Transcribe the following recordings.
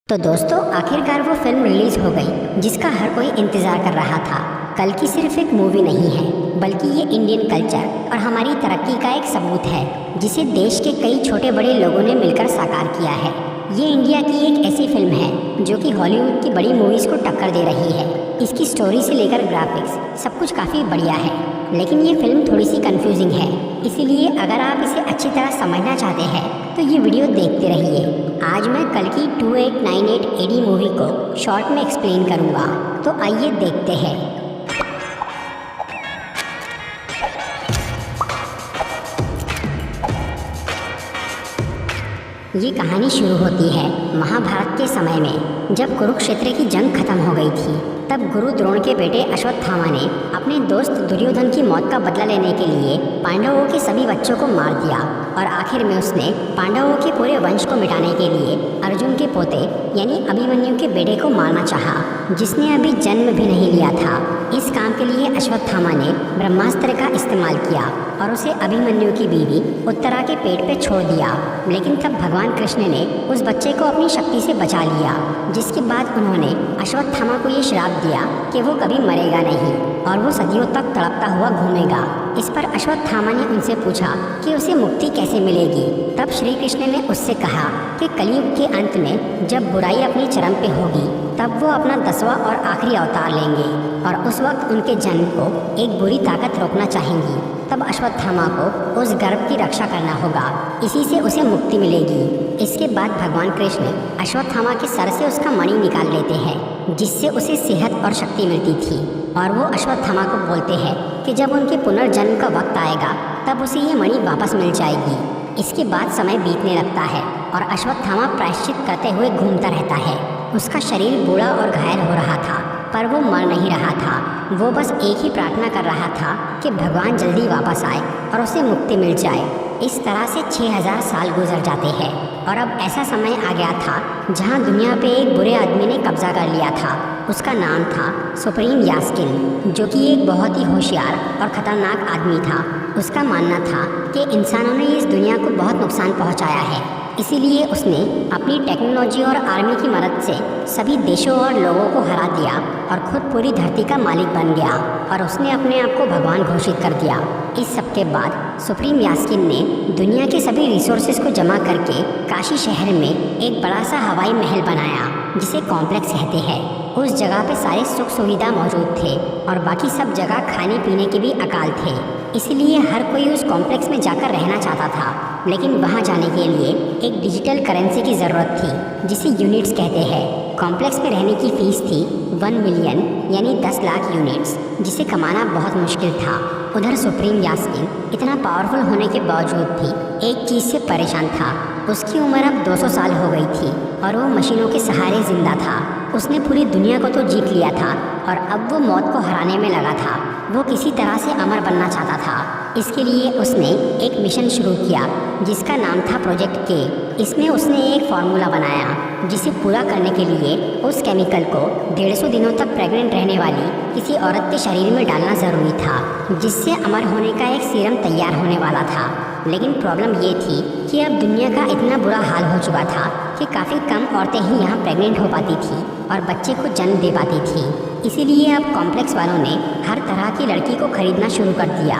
तो दोस्तों आखिरकार वो फिल्म रिलीज हो गई जिसका हर कोई इंतज़ार कर रहा था। कल की सिर्फ एक मूवी नहीं है बल्कि ये इंडियन कल्चर और हमारी तरक्की का एक सबूत है जिसे देश के कई छोटे बड़े लोगों ने मिलकर साकार किया है। ये इंडिया की एक ऐसी फिल्म है जो कि हॉलीवुड की बड़ी मूवीज़ को टक्कर दे रही है। इसकी स्टोरी से लेकर ग्राफिक्स सब कुछ काफ़ी बढ़िया है, लेकिन ये फिल्म थोड़ी सी कंफ्यूजिंग है। इसीलिए अगर आप इसे अच्छी तरह समझना चाहते हैं तो ये वीडियो देखते रहिए। आज मैं कल की 2898 एडी मूवी को शॉर्ट में एक्सप्लेन करूँगा, तो आइए देखते हैं। ये कहानी शुरू होती है महाभारत के समय में, जब कुरुक्षेत्र की जंग खत्म हो गई थी। तब गुरु द्रोण के बेटे अश्वत्थामा ने अपने दोस्त दुर्योधन की मौत का बदला लेने के लिए पांडवों के सभी बच्चों को मार दिया और आखिर में उसने पांडवों के पूरे वंश को मिटाने के लिए अर्जुन के पोते यानी अभिमन्यु के बेटे को मारना चाहा, जिसने अभी जन्म भी नहीं लिया था। इस काम के लिए अश्वत्थामा ने ब्रह्मास्त्र का इस्तेमाल किया और उसे अभिमन्यु की बीवी उत्तरा के पेट पे छोड़ दिया। लेकिन तब भगवान कृष्ण ने उस बच्चे को अपनी शक्ति से बचा लिया, जिसके बाद उन्होंने अश्वत्थामा को ये श्राप दिया कि वो कभी मरेगा नहीं और वो सदियों तक तड़पता हुआ घूमेगा। इस पर अश्वत्थामा ने उनसे पूछा कि उसे मुक्ति कैसे मिलेगी। तब श्री कृष्ण ने उससे कहा कि कलयुग के अंत में जब बुराई अपनी चरम पे होगी तब वो अपना 10वां और आखिरी अवतार लेंगे और उस वक्त उनके जन्म को एक बुरी ताकत रोकना चाहेंगी। तब अश्वत्थामा को उस गर्भ की रक्षा करना होगा, इसी से उसे मुक्ति मिलेगी। इसके बाद भगवान कृष्ण अश्वत्थामा के सर से उसका मणि निकाल लेते हैं, जिससे उसे सेहत और शक्ति मिलती थी। और वो अश्वत्थामा को बोलते हैं कि जब उनके पुनर्जन्म का वक्त आएगा तब उसे ये मणि वापस मिल जाएगी। इसके बाद समय बीतने लगता है और अश्वत्थामा प्रायश्चित करते हुए घूमता रहता है। उसका शरीर बूढ़ा और घायल हो रहा था, पर वो मर नहीं रहा था। वो बस एक ही प्रार्थना कर रहा था कि भगवान जल्दी वापस आए और उसे मुक्ति मिल जाए। इस तरह से 6000 साल गुजर जाते हैं और अब ऐसा समय आ गया था जहां दुनिया पे एक बुरे आदमी ने कब्जा कर लिया था। उसका नाम था सुप्रीम यास्किन, जो कि एक बहुत ही होशियार और ख़तरनाक आदमी था। उसका मानना था कि इंसानों ने इस दुनिया को बहुत नुकसान पहुंचाया है, इसीलिए उसने अपनी टेक्नोलॉजी और आर्मी की मदद से सभी देशों और लोगों को हरा दिया और खुद पूरी धरती का मालिक बन गया और उसने अपने आप को भगवान घोषित कर दिया। इस सब के बाद सुप्रीम यास्किन ने दुनिया के सभी रिसोर्सेज को जमा करके काशी शहर में एक बड़ा सा हवाई महल बनाया, जिसे कॉम्प्लेक्स कहते हैं। उस जगह पे सारे सुख सुविधा मौजूद थे और बाकी सब जगह खाने पीने के भी अकाल थे। इसलिए हर कोई उस कॉम्प्लेक्स में जाकर रहना चाहता था, लेकिन वहां जाने के लिए एक डिजिटल करेंसी की ज़रूरत थी, जिसे यूनिट्स कहते हैं। कॉम्प्लेक्स में रहने की फ़ीस थी 1 मिलियन यानी 10 लाख यूनिट्स, जिसे कमाना बहुत मुश्किल था। उधर सुप्रीम यास्किन इतना पावरफुल होने के बावजूद भी एक चीज़ से परेशान था। उसकी उम्र अब 200 साल हो गई थी और वो मशीनों के सहारे जिंदा था। उसने पूरी दुनिया को तो जीत लिया था और अब वो मौत को हराने में लगा था। वो किसी तरह से अमर बनना चाहता था। इसके लिए उसने एक मिशन शुरू किया जिसका नाम था प्रोजेक्ट के। इसमें उसने एक फार्मूला बनाया जिसे पूरा करने के लिए उस केमिकल को 150 दिनों तक प्रेग्नेंट रहने वाली किसी औरत के शरीर में डालना ज़रूरी था, जिससे अमर होने का एक सीरम तैयार होने वाला था। लेकिन प्रॉब्लम ये थी कि अब दुनिया का इतना बुरा हाल हो चुका था कि काफ़ी कम औरतें ही यहाँ प्रेग्नेंट हो पाती थी और बच्चे को जन्म दे पाती थी। इसीलिए अब कॉम्प्लेक्स वालों ने हर तरह की लड़की को खरीदना शुरू कर दिया।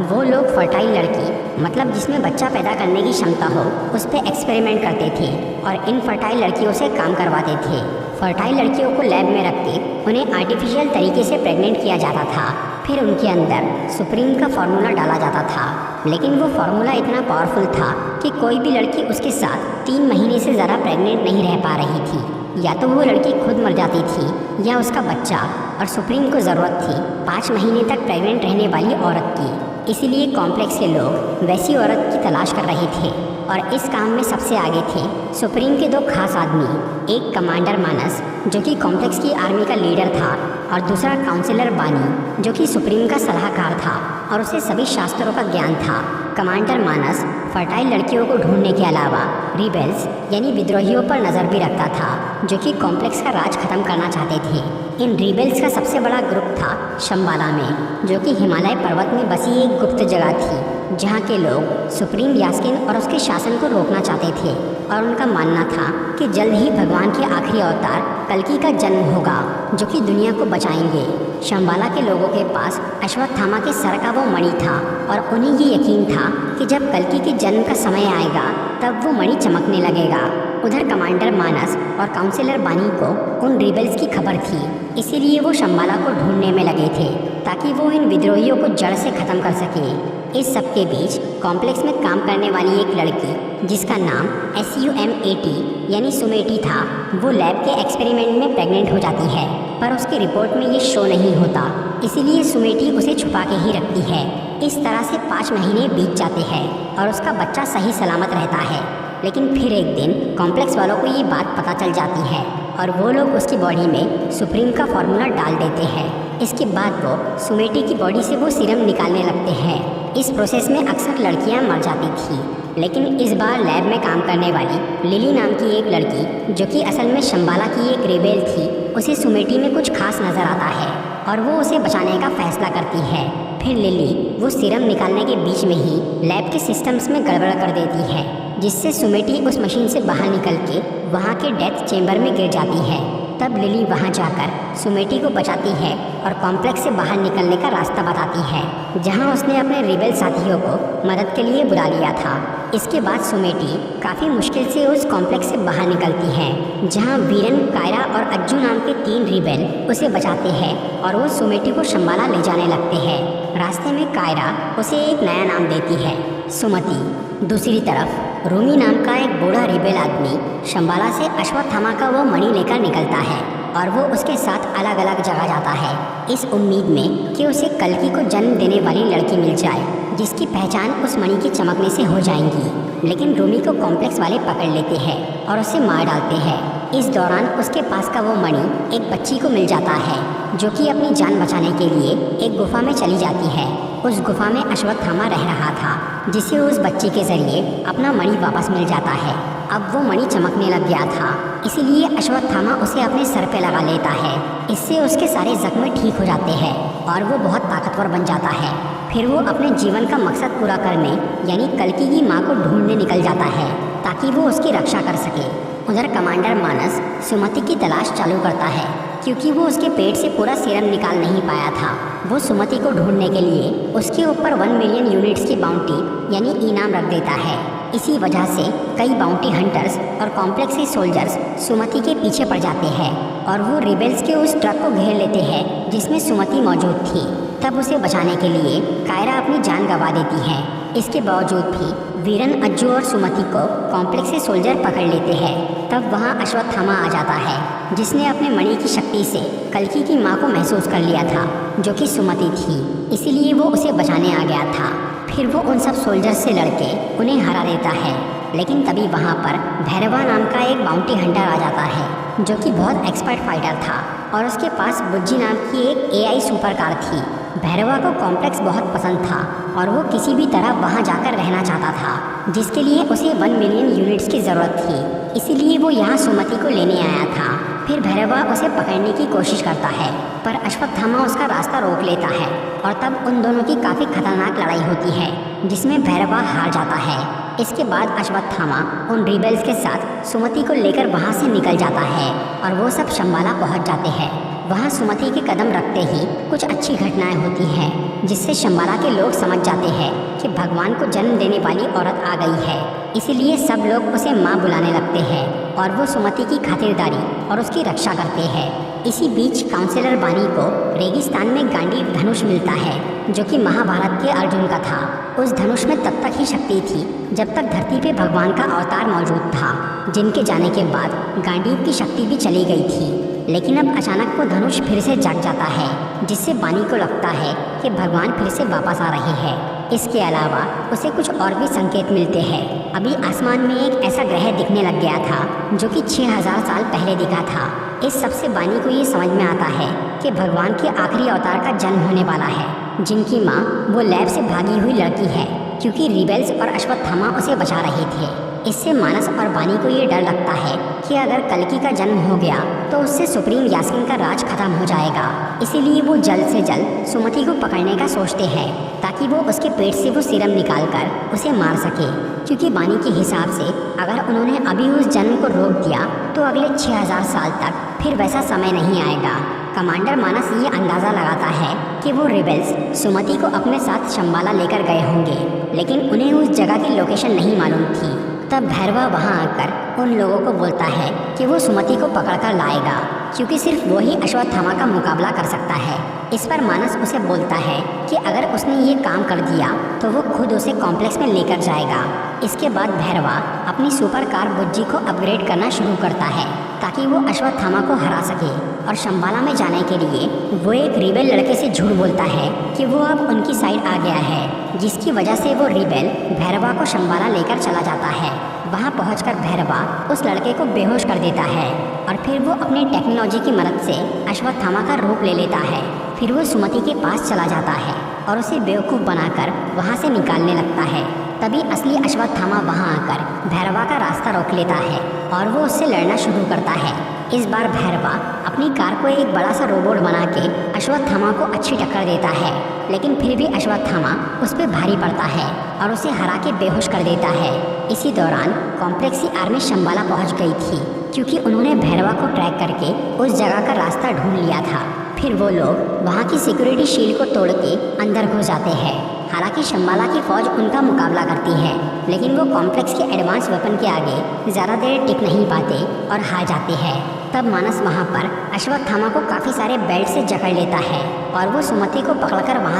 वो लोग फर्टाइल लड़की, मतलब जिसमें बच्चा पैदा करने की क्षमता हो, उस पर एक्सपेरिमेंट करते थे और इन फर्टाइल लड़कियों से काम करवाते थे। फर्टाइल लड़कियों को लैब में रख के उन्हें आर्टिफिशियल तरीके से प्रेग्नेंट किया जाता था। फिर उनके अंदर सुप्रीम का फार्मूला डाला जाता था, लेकिन वो फार्मूला इतना पावरफुल था कि कोई भी लड़की उसके साथ 3 महीने से ज़्यादा प्रेग्नेंट नहीं रह पा रही थी। या तो वो लड़की खुद मर जाती थी या उसका बच्चा, और सुप्रीम को ज़रूरत थी 5 महीने तक प्रेग्नेंट रहने वाली औरत की। इसीलिए कॉम्प्लेक्स के लोग वैसी औरत की तलाश कर रहे थे और इस काम में सबसे आगे थे सुप्रीम के 2 खास आदमी। एक कमांडर मानस, जो कि कॉम्प्लेक्स की आर्मी का लीडर था, और दूसरा काउंसिलर बानी, जो कि सुप्रीम का सलाहकार था और उसे सभी शास्त्रों का ज्ञान था। कमांडर मानस फर्टाइल लड़कियों को ढूंढने के अलावा रिबेल्स यानी विद्रोहियों पर नज़र भी रखता था, जो कि कॉम्प्लेक्स का राज खत्म करना चाहते थे। इन रिबेल्स का सबसे बड़ा ग्रुप था शंबाला में, जो कि हिमालय पर्वत में बसी एक गुप्त जगह थी। जहाँ के लोग सुप्रीम यास्किन और उसके शासन को रोकना चाहते थे और उनका मानना था कि जल्द ही भगवान के आखिरी अवतार कल्कि का जन्म होगा जो कि दुनिया को बचाएंगे। शंबाला के लोगों के पास अश्वत्थामा के सर का वो मणि था और उन्हें ये यकीन था कि जब कल्कि के जन्म का समय आएगा तब वो मणि चमकने लगेगा। उधर कमांडर मानस और काउंसिलर बानी को उन रिबेल्स की खबर थी, इसीलिए वो शंबाला को ढूंढने में लगे थे ताकि वो इन विद्रोहियों को जड़ से ख़त्म कर सके। इस सब के बीच कॉम्प्लेक्स में काम करने वाली एक लड़की जिसका नाम SUMAT यानी सुमेटी था, वो लैब के एक्सपेरिमेंट में प्रेग्नेंट हो जाती है, पर उसकी रिपोर्ट में ये शो नहीं होता, इसीलिए सुमेटी उसे छुपा के ही रखती है। इस तरह से 5 महीने बीत जाते हैं और उसका बच्चा सही सलामत रहता है। लेकिन फिर एक दिन कॉम्प्लेक्स वालों को ये बात पता चल जाती है और वो लोग उसकी बॉडी में सुप्रीम का फॉर्मूला डाल देते हैं। इसके बाद वो सुमेटी की बॉडी से वो सीरम निकालने लगते हैं। इस प्रोसेस में अक्सर लड़कियां मर जाती थी, लेकिन इस बार लैब में काम करने वाली लिली नाम की एक लड़की जो कि असल में शंबाला की एक रेबेल थी, उसे सुमेटी में कुछ खास नज़र आता है और वो उसे बचाने का फैसला करती है। फिर लिली वो सीरम निकालने के बीच में ही लैब के सिस्टम्स में गड़बड़ कर देती है, जिससे सुमेटी उस मशीन से बाहर निकल के वहाँ के डेथ चेंबर में गिर जाती है। तब लिली वहाँ जाकर सुमेटी को बचाती है और कॉम्प्लेक्स से बाहर निकलने का रास्ता बताती है, जहाँ उसने अपने रिबेल साथियों को मदद के लिए बुला लिया था। इसके बाद सुमेटी काफ़ी मुश्किल से उस कॉम्प्लेक्स से बाहर निकलती है, जहाँ वीरन, कायरा और अज्जू नाम के 3 रिबेल उसे बचाते हैं और वो सुमेटी को शंबाला ले जाने लगते हैं। रास्ते में कायरा उसे एक नया नाम देती है, सुमति। दूसरी तरफ रूमी नाम का एक बूढ़ा रिबेल आदमी शंबाला से अश्वत्थामा का वो मणि लेकर निकलता है और वो उसके साथ अलग अलग जगह जाता है, इस उम्मीद में कि उसे कल्कि को जन्म देने वाली लड़की मिल जाए जिसकी पहचान उस मणि की चमकने से हो जाएंगी। लेकिन रूमी को कॉम्प्लेक्स वाले पकड़ लेते हैं और उसे मार डालते हैं। इस दौरान उसके पास का वो मणि एक बच्ची को मिल जाता है जो कि अपनी जान बचाने के लिए एक गुफा में चली जाती है। उस गुफा में अश्वत्थामा रह रहा था, जिसे उस बच्ची के जरिए अपना मणि वापस मिल जाता है। अब वो मणि चमकने लग गया था, इसीलिए अश्वत्थामा उसे अपने सर पे लगा लेता है। इससे उसके सारे जख्म ठीक हो जाते हैं और वो बहुत ताकतवर बन जाता है। फिर वो अपने जीवन का मकसद पूरा करने यानी कल्कि की माँ को ढूंढने निकल जाता है ताकि वो उसकी रक्षा कर सके। उधर कमांडर मानस सुमति की तलाश चालू करता है, क्योंकि वो उसके पेट से पूरा सीरम निकाल नहीं पाया था। वो सुमति को ढूंढने के लिए उसके ऊपर 1 मिलियन यूनिट्स की बाउंटी यानी इनाम रख देता है। इसी वजह से कई बाउंटी हंटर्स और कॉम्प्लेक्स के सोल्जर्स सुमति के पीछे पड़ जाते हैं और वो रिबेल्स के उस ट्रक को घेर लेते हैं जिसमें सुमति मौजूद थी। तब उसे बचाने के लिए कायरा अपनी जान गंवा देती है। इसके बावजूद भी वीरन, अज्जू और सुमति को कॉम्प्लेक्स से सोल्जर पकड़ लेते हैं। तब वहाँ अश्वत्थामा आ जाता है, जिसने अपने मणि की शक्ति से कल्कि की माँ को महसूस कर लिया था जो कि सुमति थी, इसीलिए वो उसे बचाने आ गया था। फिर वो उन सब सोल्जर से लड़के उन्हें हरा देता है। लेकिन तभी वहाँ पर भैरवा नाम का एक बाउंटी हंटर आ जाता है जो कि बहुत एक्सपर्ट फाइटर था और उसके पास बुज्जी नाम की एक AI सुपर कार थी। भैरवा को कॉम्प्लेक्स बहुत पसंद था और वो किसी भी तरह वहाँ जाकर रहना चाहता था, जिसके लिए उसे 1 मिलियन यूनिट्स की ज़रूरत थी। इसीलिए वो यहाँ सुमति को लेने आया था। फिर भैरवा उसे पकड़ने की कोशिश करता है, पर अश्वत्थामा उसका रास्ता रोक लेता है और तब उन दोनों की काफ़ी खतरनाक लड़ाई होती है, जिसमें भैरवा हार जाता है। इसके बाद अश्वत्थामा उन रिबेल्स के साथ सुमति को लेकर वहाँ से निकल जाता है और वो सब शंबाला पहुँच जाते हैं। वहाँ सुमति के कदम रखते ही कुछ अच्छी घटनाएं होती हैं, जिससे शंबाला के लोग समझ जाते हैं कि भगवान को जन्म देने वाली औरत आ गई है। इसीलिए सब लोग उसे माँ बुलाने लगते हैं और वो सुमति की खातिरदारी और उसकी रक्षा करते हैं। इसी बीच काउंसिलर बानी को रेगिस्तान में गांडीव धनुष मिलता है जो कि महाभारत के अर्जुन का था। उस धनुष में तब तक ही शक्ति थी जब तक धरती पे भगवान का अवतार मौजूद था, जिनके जाने के बाद गांडीव की शक्ति भी चली गई थी। लेकिन अब अचानक वो धनुष फिर से जग जाता है, जिससे बानी को लगता है कि भगवान फिर से वापस आ रहे हैं। इसके अलावा उसे कुछ और भी संकेत मिलते हैं। अभी आसमान में एक ऐसा ग्रह दिखने लग गया था जो कि 6000 साल पहले दिखा था। इस सबसे बानी को ये समझ में आता है कि भगवान के आखिरी अवतार का जन्म होने वाला है, जिनकी माँ वो लैब से भागी हुई लड़की है, क्योंकि रिबेल्स और अश्वत्थामा उसे बचा रहे थे। इससे मानस और बानी को ये डर लगता है कि अगर कल्कि का जन्म हो गया तो उससे सुप्रीम यास्मीन का राज खत्म हो जाएगा। इसीलिए वो जल्द से जल्द सुमति को पकड़ने का सोचते हैं ताकि वो उसके पेट से वो सीरम निकाल कर उसे मार सके, क्योंकि बानी के हिसाब से अगर उन्होंने अभी उस जन्म को रोक दिया तो अगले 6000 साल तक फिर वैसा समय नहीं आएगा। कमांडर मानस ये अंदाज़ा लगाता है कि वो रिबेल्स सुमति को अपने साथ शंबाला लेकर गए होंगे, लेकिन उन्हें उस जगह की लोकेशन नहीं मालूम थी। तब भैरवा वहाँ आकर उन लोगों को बोलता है कि वो सुमति को पकड़कर लाएगा, क्योंकि सिर्फ वो ही अश्वत्थामा का मुकाबला कर सकता है। इस पर मानस उसे बोलता है कि अगर उसने ये काम कर दिया तो वो खुद उसे कॉम्प्लेक्स में लेकर जाएगा। इसके बाद भैरवा अपनी सुपर कार बुज्जी को अपग्रेड करना शुरू करता है ताकि वो अश्वत्थामा को हरा सके, और शंबाला में जाने के लिए वो एक रिबेल लड़के से झूठ बोलता है कि वो अब उनकी साइड आ गया है, जिसकी वजह से वो रिबेल भैरवा को शंबाला लेकर चला जाता है। वहाँ पहुंचकर भैरवा उस लड़के को बेहोश कर देता है और फिर वो अपनी टेक्नोलॉजी की मदद से अश्वत्थामा का रूप ले लेता है। फिर वो सुमति के पास चला जाता है और उसे बेवकूफ़ बनाकर वहाँ से निकालने लगता है। तभी असली अश्वत्थामा वहाँ आकर भैरवा का रास्ता रोक लेता है और वो उससे लड़ना शुरू करता है। इस बार भैरवा अपनी कार को एक बड़ा सा रोबोट बना के अश्वत्थामा को अच्छी टक्कर देता है, लेकिन फिर भी अश्वत्थामा उस पर भारी पड़ता है और उसे हरा के बेहोश कर देता है। इसी दौरान कॉम्प्लेक्स की आर्मी शंबाला पहुंच गई थी, क्योंकि उन्होंने भैरवा को ट्रैक करके उस जगह का रास्ता ढूंढ लिया था। फिर वो लोग वहाँ की सिक्योरिटी शील्ड को तोड़ के अंदर घुस जाते हैं। हालांकि शंबाला की फौज उनका मुकाबला करती है, लेकिन वो कॉम्प्लेक्स के एडवांस वेपन के आगे ज़्यादा देर टिक नहीं पाते और हार जाते हैं। तब मानस वहाँ पर अश्वत्थामा को काफ़ी सारे बेल्ट से जकड़ लेता है और वो सुमति को पकड़कर वहाँ